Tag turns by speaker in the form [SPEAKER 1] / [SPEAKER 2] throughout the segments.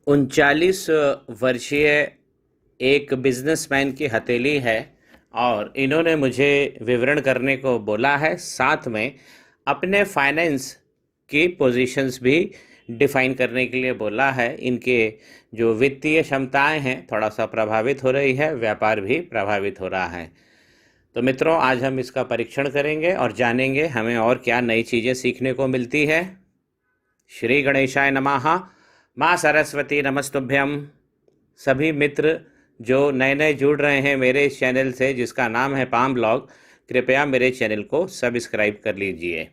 [SPEAKER 1] 39 वर्षीय एक बिजनेसमैन की हथेली है और इन्होंने मुझे विवरण करने को बोला है। साथ में अपने फाइनेंस की पोजीशंस भी डिफाइन करने के लिए बोला है। इनके जो वित्तीय क्षमताएं हैं थोड़ा सा प्रभावित हो रही है, व्यापार भी प्रभावित हो रहा है। तो मित्रों, आज हम इसका परीक्षण करेंगे और जानेंगे हमें और क्या नई चीज़ें सीखने को मिलती है। श्री गणेशाय नमः। माँ सरस्वती नमस्तुभ्यम। सभी मित्र जो नए नए जुड़ रहे हैं मेरे इस चैनल से, जिसका नाम है पाम ब्लॉग, कृपया मेरे चैनल को सब्सक्राइब कर लीजिए।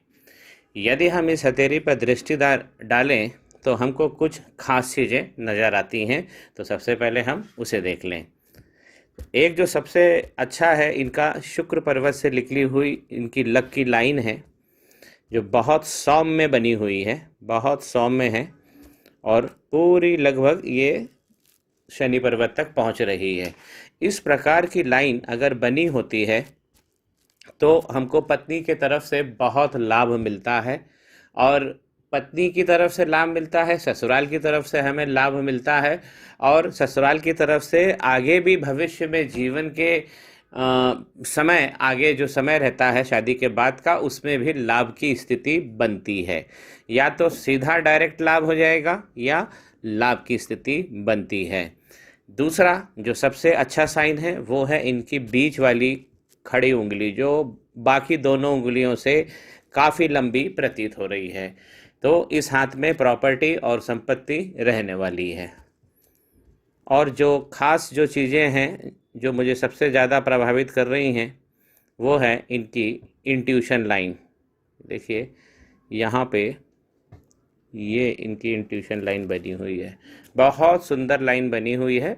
[SPEAKER 1] यदि हम इस हथेली पर दृष्टि डालें तो हमको कुछ खास चीज़ें नज़र आती हैं। तो सबसे पहले हम उसे देख लें। एक जो सबसे अच्छा है, इनका शुक्र पर्वत से निकली हुई इनकी लक की लाइन है, जो बहुत सौम्य बनी हुई है, बहुत सौम्य है और पूरी लगभग ये शनि पर्वत तक पहुंच रही है। इस प्रकार की लाइन अगर बनी होती है तो हमको पत्नी के तरफ से बहुत लाभ मिलता है, और पत्नी की तरफ से लाभ मिलता है, ससुराल की तरफ से हमें लाभ मिलता है, और ससुराल की तरफ से आगे भी भविष्य में जीवन के समय, आगे जो समय रहता है शादी के बाद का, उसमें भी लाभ की स्थिति बनती है। या तो सीधा डायरेक्ट लाभ हो जाएगा या लाभ की स्थिति बनती है। दूसरा जो सबसे अच्छा साइन है वो है इनकी बीच वाली खड़ी उंगली, जो बाकी दोनों उंगलियों से काफ़ी लंबी प्रतीत हो रही है। तो इस हाथ में प्रॉपर्टी और संपत्ति रहने वाली है। और जो खास जो चीज़ें हैं जो मुझे सबसे ज़्यादा प्रभावित कर रही हैं वो है इनकी इंट्यूशन लाइन। देखिए यहाँ पे ये इनकी इंट्यूशन लाइन बनी हुई है, बहुत सुंदर लाइन बनी हुई है।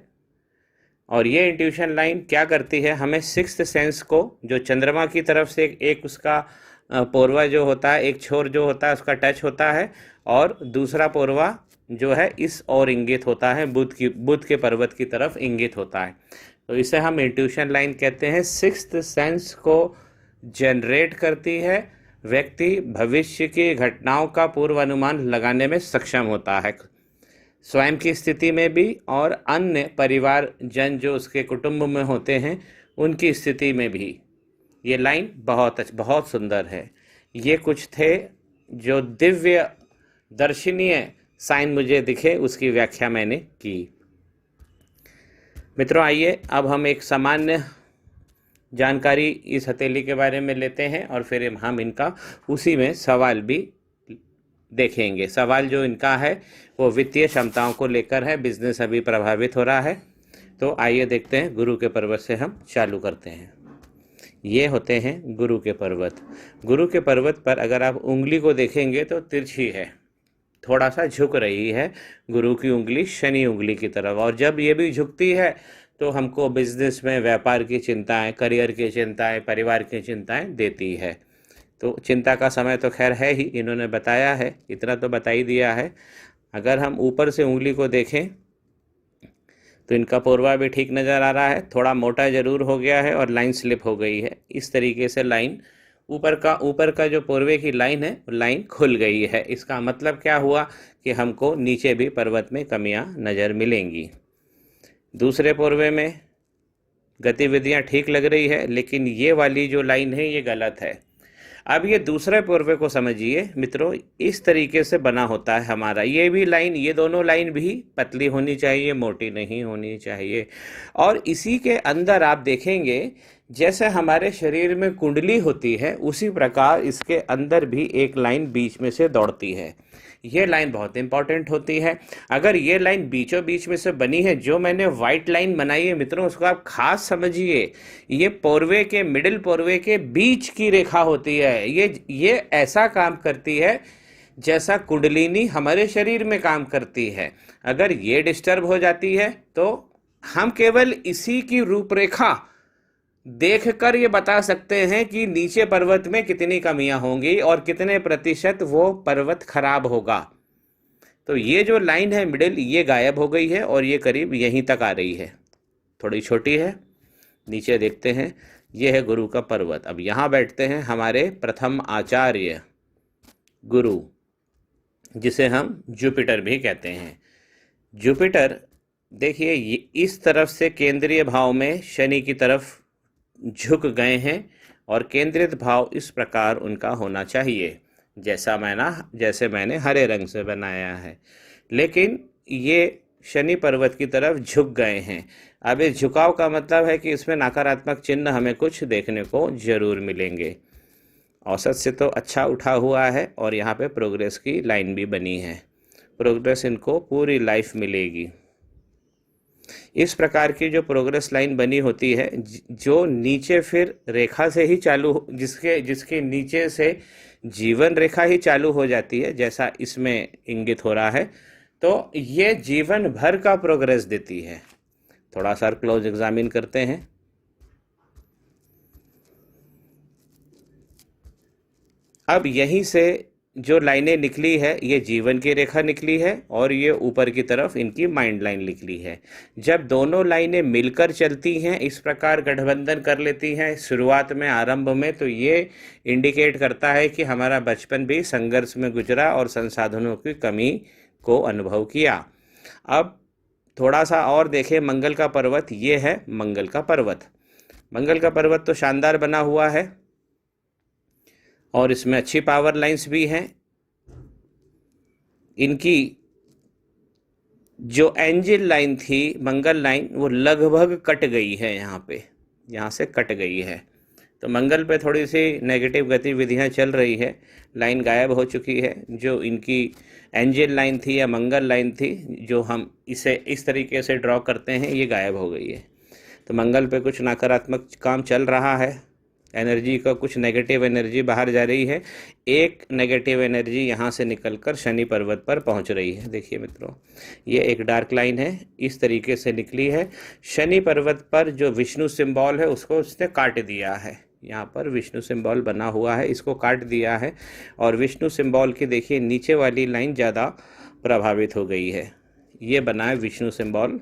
[SPEAKER 1] और ये इंट्यूशन लाइन क्या करती है, हमें सिक्स्थ सेंस को, जो चंद्रमा की तरफ से एक उसका पोरवा जो होता है, एक छोर जो होता है उसका टच होता है, और दूसरा पोरवा जो है इस और इंगित होता है, बुध के पर्वत की तरफ इंगित होता है। तो इसे हम इंट्यूशन लाइन कहते हैं। सिक्स्थ सेंस को जनरेट करती है। व्यक्ति भविष्य की घटनाओं का पूर्व अनुमान लगाने में सक्षम होता है, स्वयं की स्थिति में भी और अन्य परिवार जन जो उसके कुटुंब में होते हैं उनकी स्थिति में भी। ये लाइन बहुत सुंदर है। ये कुछ थे जो दिव्य दर्शनीय साइन मुझे दिखे, उसकी व्याख्या मैंने की। मित्रों, आइए अब हम एक सामान्य जानकारी इस हथेली के बारे में लेते हैं और फिर हम इनका उसी में सवाल भी देखेंगे। सवाल जो इनका है वो वित्तीय क्षमताओं को लेकर है। बिजनेस अभी प्रभावित हो रहा है। तो आइए देखते हैं। गुरु के पर्वत से हम चालू करते हैं। ये होते हैं गुरु के पर्वत। गुरु के पर्वत पर अगर आप उंगली को देखेंगे तो तिरछी है, थोड़ा सा झुक रही है गुरु की उंगली शनि उंगली की तरफ। और जब ये भी झुकती है तो हमको बिजनेस में व्यापार की चिंताएं, करियर की चिंताएं, परिवार की चिंताएं देती है। तो चिंता का समय तो खैर है ही, इन्होंने बताया है, इतना तो बता ही दिया है। अगर हम ऊपर से उंगली को देखें तो इनका पोरवा भी ठीक नज़र आ रहा है, थोड़ा मोटा ज़रूर हो गया है और लाइन स्लिप हो गई है। इस तरीके से लाइन ऊपर का जो पोरवे की लाइन है वो लाइन खुल गई है। इसका मतलब क्या हुआ कि हमको नीचे भी पर्वत में कमियां नज़र मिलेंगी। दूसरे पोरवे में गतिविधियां ठीक लग रही है, लेकिन ये वाली जो लाइन है ये गलत है। अब ये दूसरे पोरवे को समझिए मित्रों, इस तरीके से बना होता है हमारा ये भी लाइन। ये दोनों लाइन भी पतली होनी चाहिए, मोटी नहीं होनी चाहिए। और इसी के अंदर आप देखेंगे जैसे हमारे शरीर में कुंडली होती है, उसी प्रकार इसके अंदर भी एक लाइन बीच में से दौड़ती है। ये लाइन बहुत इंपॉर्टेंट होती है। अगर ये लाइन बीचों बीच में से बनी है, जो मैंने वाइट लाइन बनाई है मित्रों, उसको आप खास समझिए। ये पोरवे के, मिडिल पोरवे के बीच की रेखा होती है। ये ऐसा काम करती है जैसा कुंडलिनी हमारे शरीर में काम करती है। अगर ये डिस्टर्ब हो जाती है तो हम केवल इसी की रूपरेखा देखकर ये बता सकते हैं कि नीचे पर्वत में कितनी कमियां होंगी और कितने प्रतिशत वो पर्वत खराब होगा। तो ये जो लाइन है मिडिल, ये गायब हो गई है और ये करीब यहीं तक आ रही है, थोड़ी छोटी है। नीचे देखते हैं, ये है गुरु का पर्वत। अब यहाँ बैठते हैं हमारे प्रथम आचार्य गुरु, जिसे हम जुपिटर भी कहते हैं। जुपिटर देखिए इस तरफ से केंद्रीय भाव में शनि की तरफ झुक गए हैं और केंद्रित भाव इस प्रकार उनका होना चाहिए, जैसे मैंने हरे रंग से बनाया है, लेकिन ये शनि पर्वत की तरफ झुक गए हैं। अब इस झुकाव का मतलब है कि इसमें नकारात्मक चिन्ह हमें कुछ देखने को जरूर मिलेंगे। औसत से तो अच्छा उठा हुआ है और यहाँ पे प्रोग्रेस की लाइन भी बनी है, प्रोग्रेस इनको पूरी लाइफ मिलेगी। इस प्रकार की जो प्रोग्रेस लाइन बनी होती है, जो नीचे फिर रेखा से ही चालू, जिसके जिसके नीचे से जीवन रेखा ही चालू हो जाती है, जैसा इसमें इंगित हो रहा है, तो ये जीवन भर का प्रोग्रेस देती है। थोड़ा सा क्लोज एग्जामिन करते हैं। अब यहीं से जो लाइनें निकली है, ये जीवन की रेखा निकली है और ये ऊपर की तरफ इनकी माइंड लाइन निकली है। जब दोनों लाइनें मिलकर चलती हैं, इस प्रकार गठबंधन कर लेती हैं शुरुआत में, आरंभ में, तो ये इंडिकेट करता है कि हमारा बचपन भी संघर्ष में गुजरा और संसाधनों की कमी को अनुभव किया। अब थोड़ा सा और देखें, मंगल का पर्वत, ये है मंगल का पर्वत। मंगल का पर्वत तो शानदार बना हुआ है और इसमें अच्छी पावर लाइंस भी हैं। इनकी जो एंजिल लाइन थी, मंगल लाइन, वो लगभग कट गई है, यहाँ से कट गई है। तो मंगल पे थोड़ी सी नेगेटिव गतिविधियाँ चल रही है, लाइन गायब हो चुकी है। जो इनकी एंजिल लाइन थी या मंगल लाइन थी, जो हम इसे इस तरीके से ड्रॉ करते हैं, ये गायब हो गई है। तो मंगल पे कुछ नकारात्मक काम चल रहा है, एनर्जी का कुछ नेगेटिव एनर्जी बाहर जा रही है। एक नेगेटिव एनर्जी यहाँ से निकलकर शनि पर्वत पर पहुँच रही है। देखिए मित्रों, ये एक डार्क लाइन है, इस तरीके से निकली है। शनि पर्वत पर जो विष्णु सिंबल है उसको उसने काट दिया है। यहाँ पर विष्णु सिंबल बना हुआ है, इसको काट दिया है और विष्णु सिंबल की देखिए नीचे वाली लाइन ज़्यादा प्रभावित हो गई है। ये बना है विष्णु सिंबल,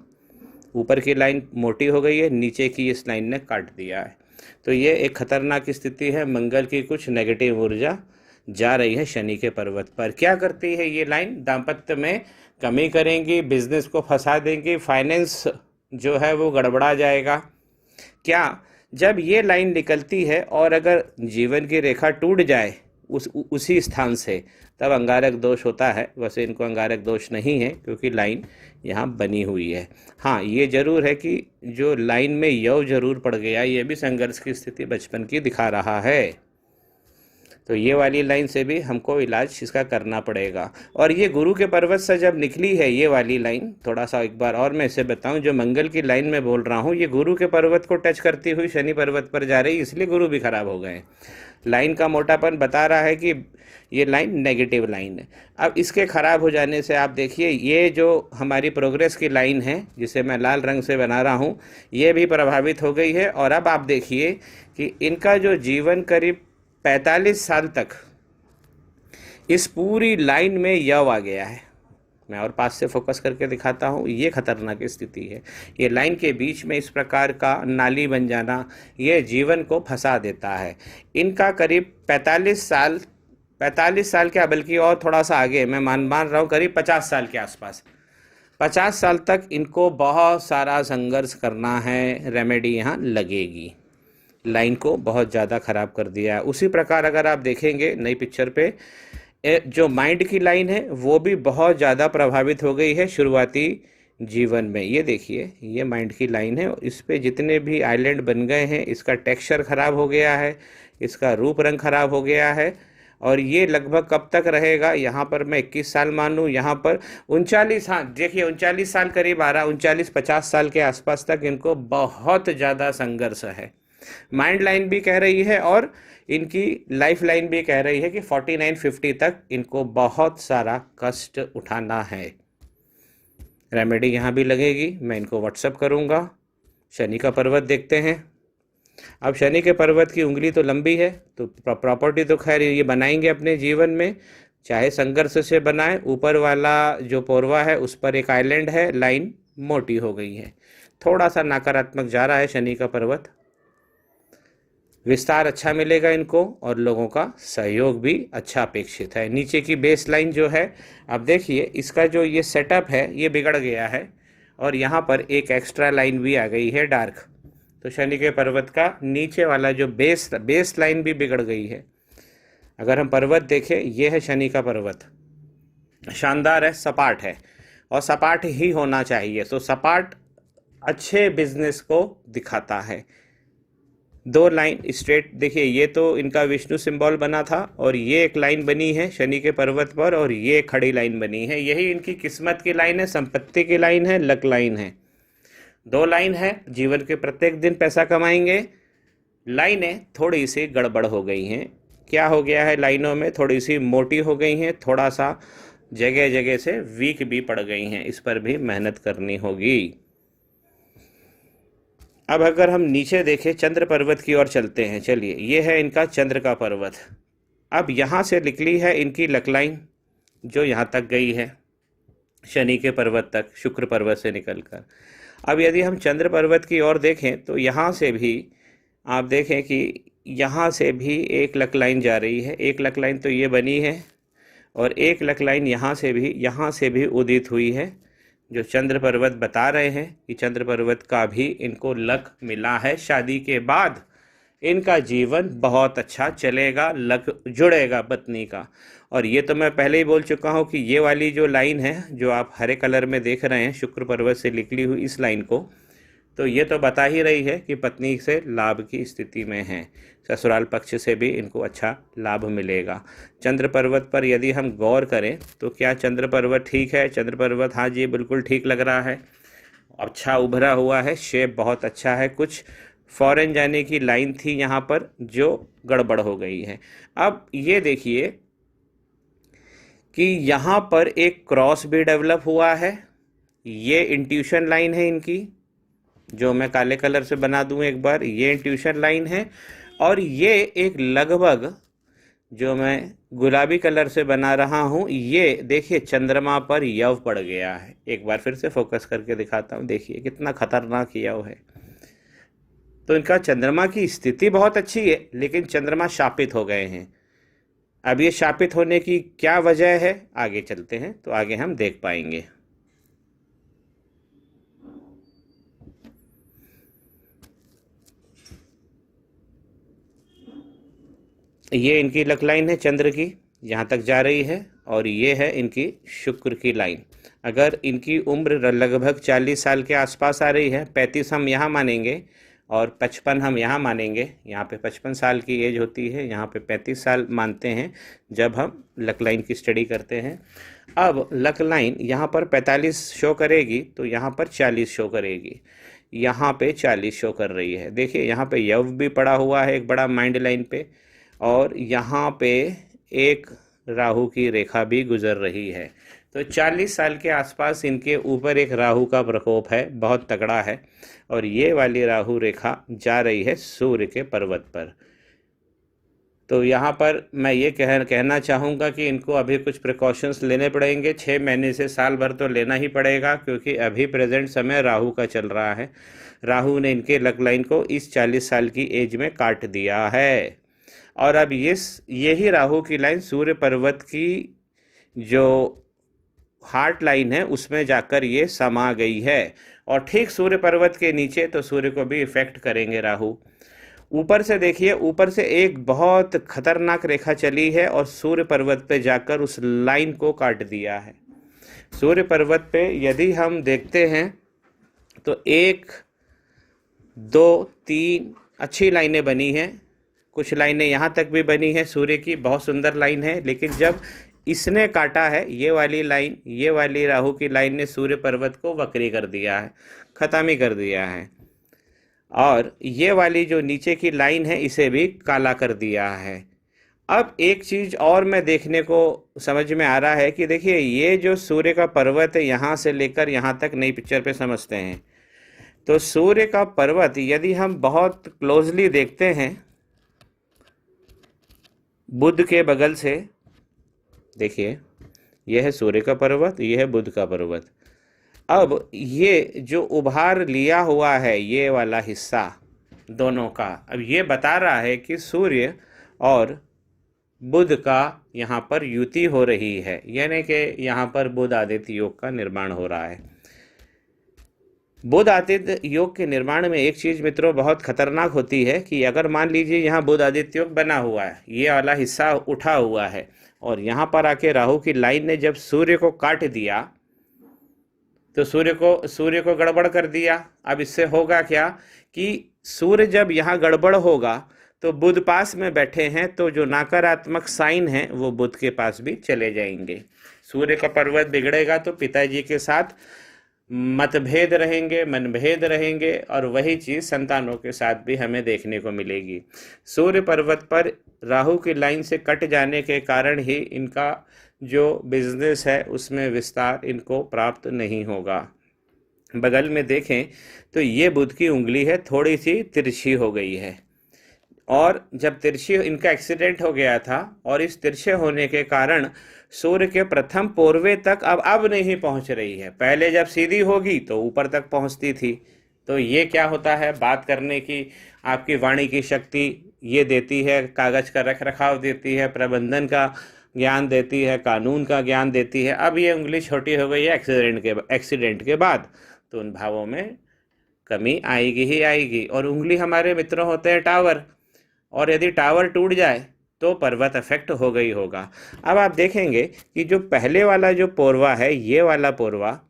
[SPEAKER 1] ऊपर की लाइन मोटी हो गई है, नीचे की इस लाइन ने काट दिया है। तो ये एक खतरनाक स्थिति है। मंगल की कुछ नेगेटिव ऊर्जा जा रही है शनि के पर्वत पर। क्या करती है ये लाइन? दाम्पत्य में कमी करेंगी, बिजनेस को फंसा देंगी, फाइनेंस जो है वो गड़बड़ा जाएगा। क्या जब ये लाइन निकलती है और अगर जीवन की रेखा टूट जाए उसी स्थान से, तब अंगारक दोष होता है। वैसे इनको अंगारक दोष नहीं है क्योंकि लाइन यहाँ बनी हुई है। हाँ, ये जरूर है कि जो लाइन में यव जरूर पड़ गया, ये भी संघर्ष की स्थिति बचपन की दिखा रहा है। तो ये वाली लाइन से भी हमको इलाज इसका करना पड़ेगा। और ये गुरु के पर्वत से जब निकली है ये वाली लाइन, थोड़ा सा एक बार और मैं इसे बताऊं, जो मंगल की लाइन में बोल रहा हूँ, ये गुरु के पर्वत को टच करती हुई शनि पर्वत पर जा रही, इसलिए गुरु भी खराब हो गए। लाइन का मोटापन बता रहा है कि ये लाइन नेगेटिव लाइन है। अब इसके खराब हो जाने से आप देखिए, ये जो हमारी प्रोग्रेस की लाइन है जिसे मैं लाल रंग से बना रहा हूँ, ये भी प्रभावित हो गई है। और अब आप देखिए कि इनका जो जीवन करीब 45 साल तक इस पूरी लाइन में यव आ गया है। मैं और पास से फोकस करके दिखाता हूँ, ये खतरनाक स्थिति है। ये लाइन के बीच में इस प्रकार का नाली बन जाना, ये जीवन को फंसा देता है। इनका करीब 45 साल क्या, बल्कि और थोड़ा सा आगे, मैं मान रहा हूँ करीब 50 साल के आसपास, 50 साल तक इनको बहुत सारा संघर्ष करना है। रेमेडी यहाँ लगेगी, लाइन को बहुत ज़्यादा ख़राब कर दिया है। उसी प्रकार अगर आप देखेंगे नई पिक्चर पे, जो माइंड की लाइन है वो भी बहुत ज़्यादा प्रभावित हो गई है शुरुआती जीवन में। ये देखिए, ये माइंड की लाइन है, इस पे जितने भी आइलैंड बन गए हैं, इसका टेक्सचर ख़राब हो गया है, इसका रूप रंग ख़राब हो गया है। और ये लगभग कब तक रहेगा? यहाँ पर मैं 21 साल मानूँ, यहाँ पर 39, हाँ देखिए 39 साल करीब आ रहा, 39-50 साल के आसपास तक इनको बहुत ज़्यादा संघर्ष है। माइंड लाइन भी कह रही है और इनकी लाइफ लाइन भी कह रही है कि 49-50 तक इनको बहुत सारा कष्ट उठाना है। रेमेडी यहाँ भी लगेगी, मैं इनको व्हाट्सअप करूँगा। शनि का पर्वत देखते हैं। अब शनि के पर्वत की उंगली तो लंबी है, तो प्रॉपर्टी तो खैर ये बनाएंगे अपने जीवन में, चाहे संघर्ष से बनाए। ऊपर वाला जो पोरवा है उस पर एक आइलैंड है, लाइन मोटी हो गई है, थोड़ा सा नकारात्मक जा रहा है शनि का पर्वत। विस्तार अच्छा मिलेगा इनको और लोगों का सहयोग भी अच्छा अपेक्षित है। नीचे की बेस लाइन जो है, अब देखिए इसका जो ये सेटअप है ये बिगड़ गया है और यहाँ पर एक एक्स्ट्रा लाइन भी आ गई है डार्क। तो शनि के पर्वत का नीचे वाला जो बेस लाइन भी बिगड़ गई है। अगर हम पर्वत देखें, ये है शनि का पर्वत, शानदार है, सपाट है और सपाट ही होना चाहिए। तो सपाट अच्छे बिजनेस को दिखाता है। दो लाइन स्ट्रेट देखिए, ये तो इनका विष्णु सिंबल बना था और ये एक लाइन बनी है शनि के पर्वत पर और ये खड़ी लाइन बनी है। यही इनकी किस्मत की लाइन है, संपत्ति की लाइन है, लक लाइन है। दो लाइन है, जीवन के प्रत्येक दिन पैसा कमाएंगे। लाइनें थोड़ी सी गड़बड़ हो गई हैं। क्या हो गया है, लाइनों में थोड़ी सी मोटी हो गई हैं, थोड़ा सा जगह जगह से वीक भी पड़ गई हैं। इस पर भी मेहनत करनी होगी। अब अगर हम नीचे देखें, चंद्र पर्वत की ओर चलते हैं। चलिए, ये है इनका चंद्र का पर्वत। अब यहाँ से निकली है इनकी लक लाइन जो यहाँ तक गई है शनि के पर्वत तक, शुक्र पर्वत से निकलकर। अब यदि हम चंद्र पर्वत की ओर देखें तो यहाँ से भी आप देखें कि यहाँ से भी एक लक लाइन जा रही है। एक लक लाइन तो ये बनी है और एक लक लाइन यहाँ से भी उदित हुई है, जो चंद्र पर्वत बता रहे हैं कि चंद्र पर्वत का भी इनको लक मिला है। शादी के बाद इनका जीवन बहुत अच्छा चलेगा, लक जुड़ेगा पत्नी का। और ये तो मैं पहले ही बोल चुका हूँ कि ये वाली जो लाइन है जो आप हरे कलर में देख रहे हैं, शुक्र पर्वत से निकली हुई इस लाइन को, तो ये तो बता ही रही है कि पत्नी से लाभ की स्थिति में है। ससुराल पक्ष से भी इनको अच्छा लाभ मिलेगा। चंद्र पर्वत पर यदि हम गौर करें तो क्या चंद्र पर्वत ठीक है? चंद्र पर्वत, हाँ जी, बिल्कुल ठीक लग रहा है। अच्छा उभरा हुआ है, शेप बहुत अच्छा है। कुछ फॉरेन जाने की लाइन थी यहाँ पर जो गड़बड़ हो गई है। अब ये देखिए कि यहाँ पर एक क्रॉस भी डेवलप हुआ है। ये इंट्यूशन लाइन है इनकी, जो मैं काले कलर से बना दूं एक बार। ये इंट्यूशन लाइन है और ये एक लगभग जो मैं गुलाबी कलर से बना रहा हूं, ये देखिए चंद्रमा पर यव पड़ गया है। एक बार फिर से फोकस करके दिखाता हूं, देखिए कितना खतरनाक यव है। तो इनका चंद्रमा की स्थिति बहुत अच्छी है, लेकिन चंद्रमा शापित हो गए हैं। अब ये शापित होने की क्या वजह है, आगे चलते हैं तो आगे हम देख पाएंगे। ये इनकी लक लाइन है चंद्र की, यहाँ तक जा रही है और ये है इनकी शुक्र की लाइन। अगर इनकी उम्र लगभग 40 साल के आसपास आ रही है, 35 हम यहाँ मानेंगे और 55 हम यहाँ मानेंगे। यहाँ पे 55 साल की एज होती है, यहाँ पे 35 साल मानते हैं जब हम लक लाइन की स्टडी करते हैं। अब लक लाइन यहाँ पर 45 शो करेगी तो यहाँ पर 40 शो करेगी, यहाँ पे 40 शो कर रही है। देखिए यहाँ पे यव भी पड़ा हुआ है एक बड़ा माइंड लाइन पे, और यहाँ पे एक राहु की रेखा भी गुजर रही है। तो 40 साल के आसपास इनके ऊपर एक राहु का प्रकोप है, बहुत तगड़ा है। और ये वाली राहु रेखा जा रही है सूर्य के पर्वत पर। तो यहाँ पर मैं ये कहना चाहूँगा कि इनको अभी कुछ प्रिकॉशंस लेने पड़ेंगे। 6 महीने से साल भर तो लेना ही पड़ेगा, क्योंकि अभी प्रेजेंट समय राहु का चल रहा है। राहु ने इनके लक लाइन को इस 40 साल की एज में काट दिया है। और अब यही राहु की लाइन सूर्य पर्वत की जो हार्ट लाइन है उसमें जाकर ये समा गई है। और ठीक सूर्य पर्वत के नीचे तो सूर्य को भी इफेक्ट करेंगे राहु। ऊपर से देखिए, ऊपर से एक बहुत खतरनाक रेखा चली है और सूर्य पर्वत पे जाकर उस लाइन को काट दिया है। सूर्य पर्वत पे यदि हम देखते हैं तो 1 2 3 अच्छी लाइनें बनी हैं, कुछ लाइनें यहाँ तक भी बनी है सूर्य की, बहुत सुंदर लाइन है। लेकिन जब इसने काटा है ये वाली लाइन, ये वाली राहु की लाइन ने सूर्य पर्वत को वक्री कर दिया है, खत्म ही कर दिया है। और ये वाली जो नीचे की लाइन है इसे भी काला कर दिया है। अब एक चीज और मैं देखने को समझ में आ रहा है कि देखिए ये जो सूर्य का पर्वत है यहाँ से लेकर यहाँ तक नई पिक्चर पे समझते हैं, तो सूर्य का पर्वत यदि हम बहुत क्लोजली देखते हैं बुध के बगल से, देखिए यह है सूर्य का पर्वत, यह है बुध का पर्वत। अब ये जो उभार लिया हुआ है ये वाला हिस्सा, दोनों का। अब ये बता रहा है कि सूर्य और बुध का यहाँ पर युति हो रही है, यानी कि यहाँ पर बुध आदित्य योग का निर्माण हो रहा है। बुध आदित्य योग के निर्माण में एक चीज मित्रों बहुत खतरनाक होती है कि अगर मान लीजिए यहाँ बुध आदित्य योग बना हुआ है, ये वाला हिस्सा उठा हुआ है, और यहाँ पर आके राहु की लाइन ने जब सूर्य को काट दिया तो सूर्य को गड़बड़ कर दिया। अब इससे होगा क्या कि सूर्य जब यहाँ गड़बड़ होगा तो बुध पास में बैठे हैं, तो जो नकारात्मक साइन है वो बुध के पास भी चले जाएंगे। सूर्य का पर्वत बिगड़ेगा तो पिताजी के साथ मतभेद रहेंगे, मनभेद रहेंगे, और वही चीज संतानों के साथ भी हमें देखने को मिलेगी। सूर्य पर्वत पर राहु की लाइन से कट जाने के कारण ही इनका जो बिजनेस है उसमें विस्तार इनको प्राप्त नहीं होगा। बगल में देखें तो ये बुध की उंगली है, थोड़ी सी तिरछी हो गई है, और जब तिरछी इनका एक्सीडेंट हो गया था, और इस तिरछे होने के कारण सूर्य के प्रथम पोरवे तक अब नहीं पहुंच रही है। पहले जब सीधी होगी तो ऊपर तक पहुंचती थी। तो ये क्या होता है, बात करने की आपकी वाणी की शक्ति ये देती है, कागज का रख रखाव देती है, प्रबंधन का ज्ञान देती है, कानून का ज्ञान देती है। अब ये उंगली छोटी हो गई है एक्सीडेंट के बाद, तो उन भावों में कमी आएगी ही आएगी। और उंगली हमारे मित्र होते हैं टावर, और यदि टावर टूट जाए तो पर्वत अफेक्ट हो गई होगा। अब आप देखेंगे कि जो पहले वाला जो पोरवा है, ये वाला पोरवा,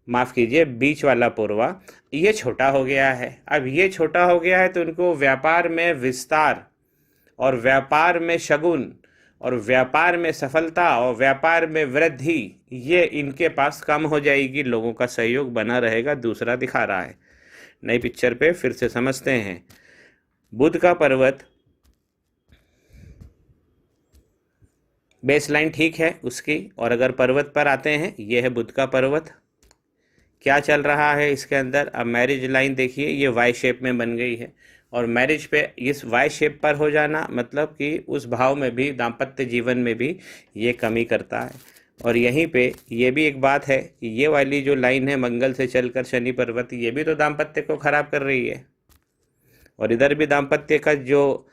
[SPEAKER 1] माफ़ कीजिए बीच वाला पोरवा, ये छोटा हो गया है। अब ये छोटा हो गया है तो इनको व्यापार में विस्तार, और व्यापार में शगुन, और व्यापार में सफलता, और व्यापार में वृद्धि, ये इनके पास कम हो जाएगी। लोगों का सहयोग बना रहेगा। दूसरा दिखा रहा है, नई पिक्चर पे फिर से समझते हैं। बुध का पर्वत बेस लाइन ठीक है उसकी, और अगर पर्वत पर आते हैं, यह है बुध का पर्वत। क्या चल रहा है इसके अंदर, अब मैरिज लाइन देखिए, ये वाई शेप में बन गई है, और मैरिज पे इस वाई शेप पर हो जाना मतलब कि उस भाव में भी, दाम्पत्य जीवन में भी ये कमी करता है। और यहीं पे ये भी एक बात है कि ये वाली जो लाइन है मंगल से चलकर शनि पर्वत, ये भी तो दाम्पत्य को खराब कर रही है, और इधर भी दाम्पत्य का जो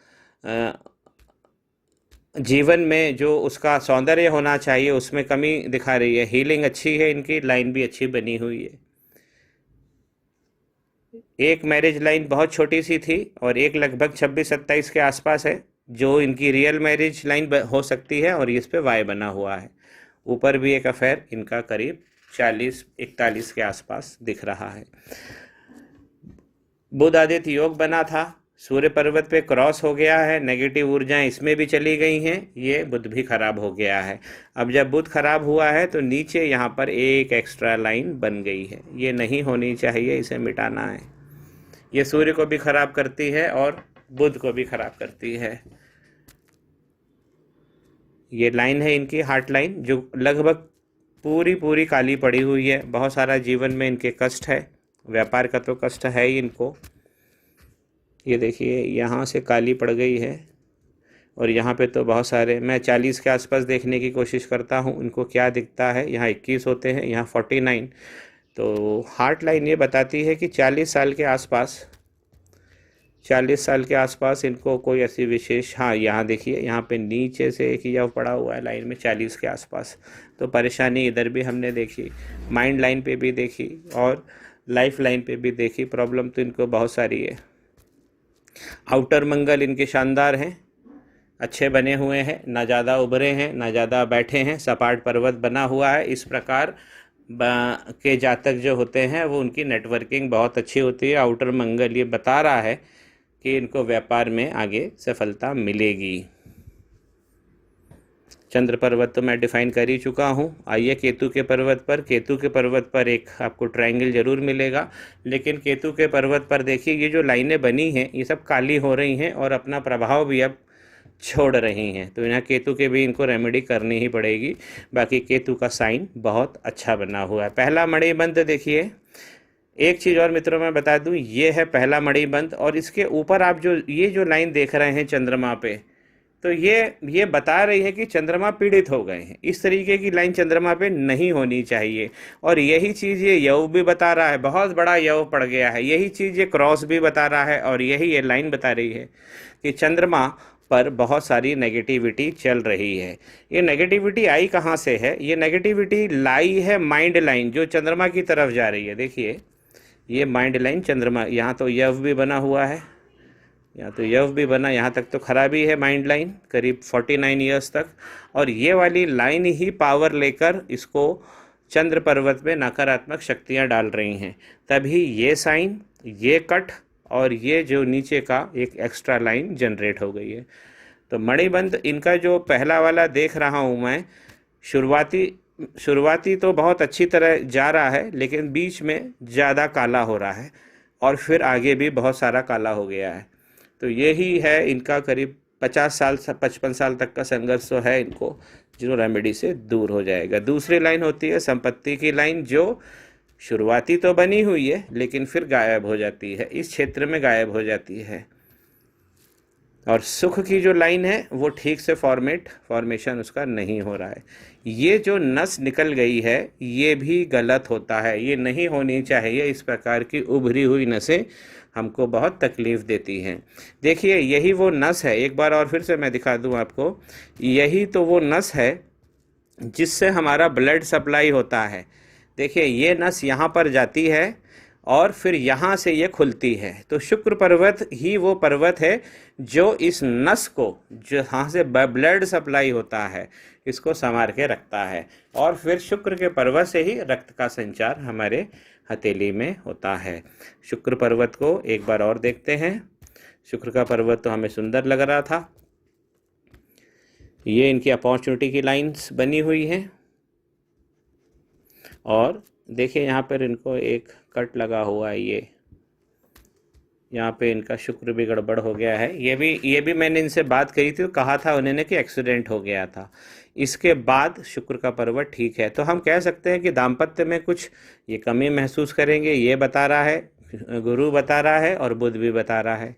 [SPEAKER 1] जीवन में जो उसका सौंदर्य होना चाहिए उसमें कमी दिखा रही है। हीलिंग अच्छी है, इनकी लाइन भी अच्छी बनी हुई है। एक मैरिज लाइन बहुत छोटी सी थी, और एक लगभग 26-27 के आसपास है जो इनकी रियल मैरिज लाइन हो सकती है, और इस पे वाई बना हुआ है। ऊपर भी एक अफेयर इनका करीब 40-41 के आसपास दिख रहा है। बुध आदित्य योग बना था, सूर्य पर्वत पे क्रॉस हो गया है, नेगेटिव ऊर्जाएं इसमें भी चली गई हैं, ये बुध भी खराब हो गया है। अब जब बुध खराब हुआ है तो नीचे यहाँ पर एक एक्स्ट्रा लाइन बन गई है, ये नहीं होनी चाहिए, इसे मिटाना है। ये सूर्य को भी खराब करती है और बुध को भी खराब करती है। ये लाइन है इनकी हार्ट लाइन, जो लगभग पूरी काली पड़ी हुई है। बहुत सारा जीवन में इनके कष्ट है, व्यापार का तो कष्ट है ही इनको। ये देखिए यहाँ से काली पड़ गई है, और यहाँ पे तो बहुत सारे, मैं 40 के आसपास देखने की कोशिश करता हूँ इनको क्या दिखता है। यहाँ 21 होते हैं, यहाँ 49। तो हार्ट लाइन ये बताती है कि 40 साल के आसपास इनको कोई ऐसी विशेष, हाँ यहाँ देखिए, यहाँ पे नीचे से एक यव पड़ा हुआ है लाइन में 40 के आसपास। तो परेशानी इधर भी हमने देखी, माइंड लाइन पे भी देखी, और लाइफ लाइन पे भी देखी। प्रॉब्लम तो इनको बहुत सारी है। आउटर मंगल इनके शानदार हैं, अच्छे बने हुए हैं, ना ज़्यादा उभरे हैं ना ज़्यादा बैठे हैं, सपाट पर्वत बना हुआ है। इस प्रकार के जातक जो होते हैं वो उनकी नेटवर्किंग बहुत अच्छी होती है। आउटर मंगल ये बता रहा है कि इनको व्यापार में आगे सफलता मिलेगी। चंद्र पर्वत तो मैं डिफाइन कर ही चुका हूँ। आइए केतु के पर्वत पर। केतु के पर्वत पर एक आपको ट्रायंगल जरूर मिलेगा, लेकिन केतु के पर्वत पर देखिए ये जो लाइनें बनी हैं ये सब काली हो रही हैं और अपना प्रभाव भी अब छोड़ रही हैं। तो यहाँ केतु के भी इनको रेमेडी करनी ही पड़ेगी। बाकी केतु का साइन बहुत अच्छा बना हुआ है। पहला मणिबंध देखिए, एक चीज़ और मित्रों मैं बता दूं, ये है पहला मणिबंध, और इसके ऊपर आप जो ये जो लाइन देख रहे हैं चंद्रमा पे, तो ये बता रही है कि चंद्रमा पीड़ित हो गए हैं। इस तरीके की लाइन चंद्रमा पे नहीं होनी चाहिए। और यही चीज़ ये यव भी बता रहा है, बहुत बड़ा यव पड़ गया है। यही चीज़ ये क्रॉस भी बता रहा है, और यही ये लाइन बता रही है कि चंद्रमा पर बहुत सारी नेगेटिविटी चल रही है। ये नेगेटिविटी आई कहाँ से है? ये नेगेटिविटी लाई है माइंड लाइन, जो चंद्रमा की तरफ जा रही है। देखिए ये माइंड लाइन चंद्रमा, यहाँ तो यव भी बना हुआ है, यहाँ तो यव भी बना, यहाँ तक तो खराबी है माइंड लाइन करीब 49 ईयर्स तक। और ये वाली लाइन ही पावर लेकर इसको चंद्र पर्वत में नकारात्मक शक्तियाँ डाल रही हैं। तभी ये साइन, ये कट और ये जो नीचे का एक एक्स्ट्रा लाइन जनरेट हो गई है। तो मणिबंध इनका जो पहला वाला देख रहा हूँ मैं, शुरुआती तो बहुत अच्छी तरह जा रहा है, लेकिन बीच में ज़्यादा काला हो रहा है और फिर आगे भी बहुत सारा काला हो गया है। तो यही है इनका करीब 50 साल 55 साल तक का संघर्ष तो है इनको, जो रेमेडी से दूर हो जाएगा। दूसरी लाइन होती है संपत्ति की लाइन, जो शुरुआती तो बनी हुई है लेकिन फिर गायब हो जाती है, इस क्षेत्र में गायब हो जाती है। और सुख की जो लाइन है वो ठीक से फॉर्मेशन उसका नहीं हो रहा है। ये जो नस निकल गई है ये भी गलत होता है, ये नहीं होनी चाहिए। इस प्रकार की उभरी हुई नसें हमको बहुत तकलीफ़ देती हैं। देखिए यही वो नस है, एक बार और फिर से मैं दिखा दूं आपको, यही तो वो नस है जिससे हमारा ब्लड सप्लाई होता है। देखिए ये नस यहाँ पर जाती है और फिर यहाँ से ये खुलती है। तो शुक्र पर्वत ही वो पर्वत है जो इस नस को, जहाँ से ब्लड सप्लाई होता है, इसको संवार के रखता है। और फिर शुक्र के पर्वत से ही रक्त का संचार हमारे हथेली में होता है। शुक्र पर्वत को एक बार और देखते हैं। शुक्र का पर्वत तो हमें सुंदर लग रहा था। ये इनकी अपॉर्चुनिटी की लाइंस बनी हुई हैं और देखिए यहाँ पर इनको एक कट लगा हुआ है। ये यहाँ पे इनका शुक्र भी गड़बड़ हो गया है। ये भी मैंने इनसे बात करी थी, तो कहा था उन्होंने कि एक्सीडेंट हो गया था। इसके बाद शुक्र का पर्वत ठीक है। तो हम कह सकते हैं कि दाम्पत्य में कुछ ये कमी महसूस करेंगे, ये बता रहा है, गुरु बता रहा है और बुध भी बता रहा है।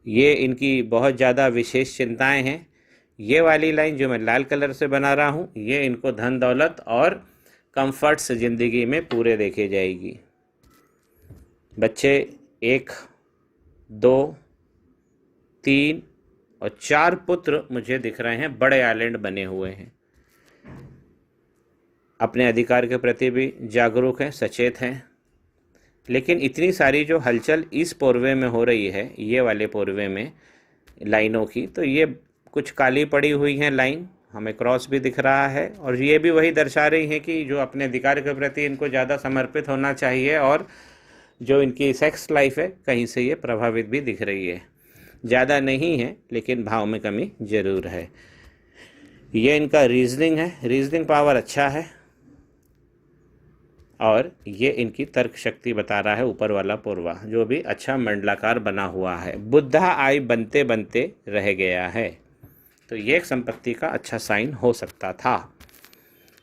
[SPEAKER 1] ये इनकी बहुत ज़्यादा विशेष चिंताएं हैं। ये वाली लाइन जो मैं लाल कलर से बना रहा हूँ, ये इनको धन दौलत और कंफर्ट्स ज़िंदगी में पूरे देखे जाएगी। बच्चे 1, 2, 3 और 4 पुत्र मुझे दिख रहे हैं, बड़े आइलैंड बने हुए हैं। अपने अधिकार के प्रति भी जागरूक हैं, सचेत हैं। लेकिन इतनी सारी जो हलचल इस पोरवे में हो रही है, ये वाले पोरवे में लाइनों की, तो ये कुछ काली पड़ी हुई हैं लाइन, हमें क्रॉस भी दिख रहा है। और ये भी वही दर्शा रही हैं कि जो अपने अधिकार के प्रति इनको ज़्यादा समर्पित होना चाहिए, और जो इनकी सेक्स लाइफ है कहीं से ये प्रभावित भी दिख रही है। ज़्यादा नहीं है लेकिन भाव में कमी ज़रूर है। ये इनका रीजनिंग है, रीजनिंग पावर अच्छा है, और ये इनकी तर्क शक्ति बता रहा है ऊपर वाला पूर्वा, जो भी अच्छा मंडलाकार बना हुआ है। बुद्धा आई बनते बनते रह गया है, तो ये एक संपत्ति का अच्छा साइन हो सकता था।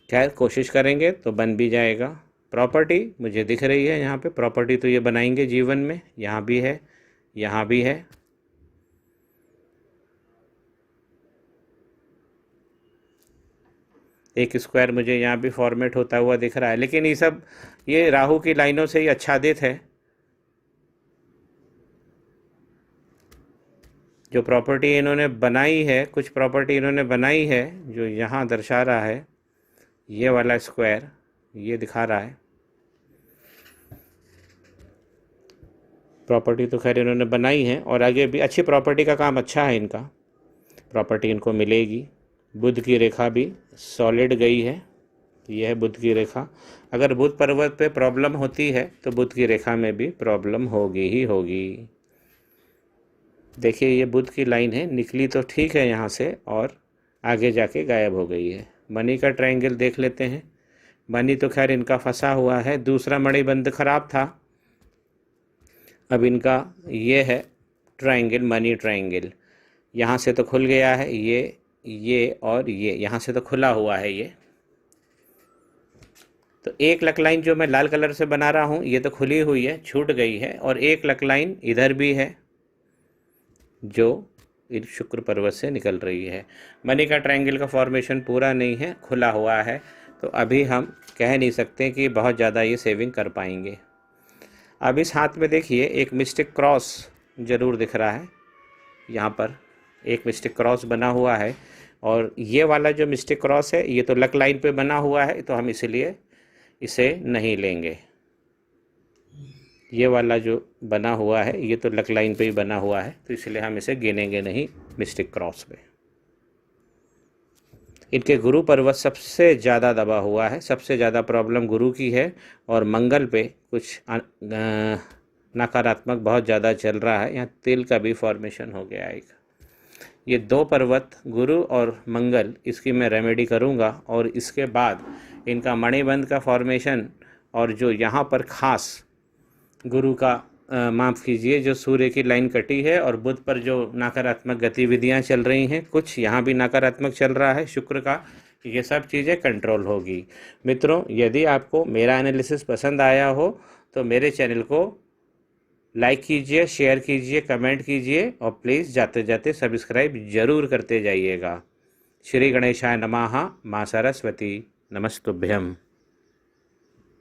[SPEAKER 1] खैर कोशिश करेंगे तो बन भी जाएगा। प्रॉपर्टी मुझे दिख रही है यहाँ पे, प्रॉपर्टी तो ये बनाएंगे जीवन में, यहाँ भी है, यहाँ भी है। एक स्क्वायर मुझे यहाँ भी फॉर्मेट होता हुआ दिख रहा है, लेकिन ये राहु की लाइनों से ही आच्छादित है। जो प्रॉपर्टी इन्होंने बनाई है, कुछ प्रॉपर्टी इन्होंने बनाई है जो यहाँ दर्शा रहा है, ये वाला स्क्वायर ये दिखा रहा है। प्रॉपर्टी तो खैर इन्होंने बनाई है और आगे भी अच्छी प्रॉपर्टी का काम अच्छा है इनका, प्रॉपर्टी इनको मिलेगी। बुध की रेखा भी सॉलिड गई है, यह है बुध की रेखा। अगर बुध पर्वत पे प्रॉब्लम होती है तो बुध की रेखा में भी प्रॉब्लम होगी ही होगी। देखिए ये बुध की लाइन है, निकली तो ठीक है यहाँ से और आगे जाके गायब हो गई है। मनी का ट्रायंगल देख लेते हैं। मनी तो खैर इनका फंसा हुआ है, दूसरा मणिबंध खराब था, अब इनका ये है ट्रायंगल, मनी ट्रायंगल। यहाँ से तो खुल गया है ये और ये यहाँ से तो खुला हुआ है ये। तो एक लक लाइन जो मैं लाल कलर से बना रहा हूँ ये तो खुली हुई है, छूट गई है, और एक लक लाइन इधर भी है जो इन शुक्र पर्वत से निकल रही है। मनी का ट्रायंगल का फॉर्मेशन पूरा नहीं है, खुला हुआ है, तो अभी हम कह नहीं सकते कि बहुत ज़्यादा ये सेविंग कर पाएंगे। अब इस हाथ में देखिए एक मिस्टिक क्रॉस ज़रूर दिख रहा है, यहाँ पर एक मिस्टिक क्रॉस बना हुआ है, और ये वाला जो मिस्टिक क्रॉस है ये तो लक लाइन पे बना हुआ है, तो हम इसलिए इसे नहीं लेंगे। ये वाला जो बना हुआ है ये तो लक लाइन पे ही बना हुआ है, तो इसलिए हम इसे गिनेंगे नहीं मिस्टिक क्रॉस पे। इनके गुरु पर्वत सबसे ज़्यादा दबा हुआ है, सबसे ज़्यादा प्रॉब्लम गुरु की है, और मंगल पे कुछ नकारात्मक बहुत ज़्यादा चल रहा है। यहाँ तिल का भी फॉर्मेशन हो गया एक। ये दो पर्वत गुरु और मंगल, इसकी मैं रेमेडी करूँगा, और इसके बाद इनका मणिबंध का फॉर्मेशन, और जो यहाँ पर खास गुरु का माफ़ कीजिए जो सूर्य की लाइन कटी है, और बुध पर जो नकारात्मक गतिविधियाँ चल रही हैं, कुछ यहाँ भी नकारात्मक चल रहा है शुक्र का, ये सब चीज़ें कंट्रोल होगी। मित्रों, यदि आपको मेरा एनालिसिस पसंद आया हो तो मेरे चैनल को लाइक कीजिए, शेयर कीजिए, कमेंट कीजिए, और प्लीज़ जाते जाते सब्सक्राइब जरूर करते जाइएगा। श्री गणेशाय नमः। माँ सरस्वती नमस्तुभ्यम।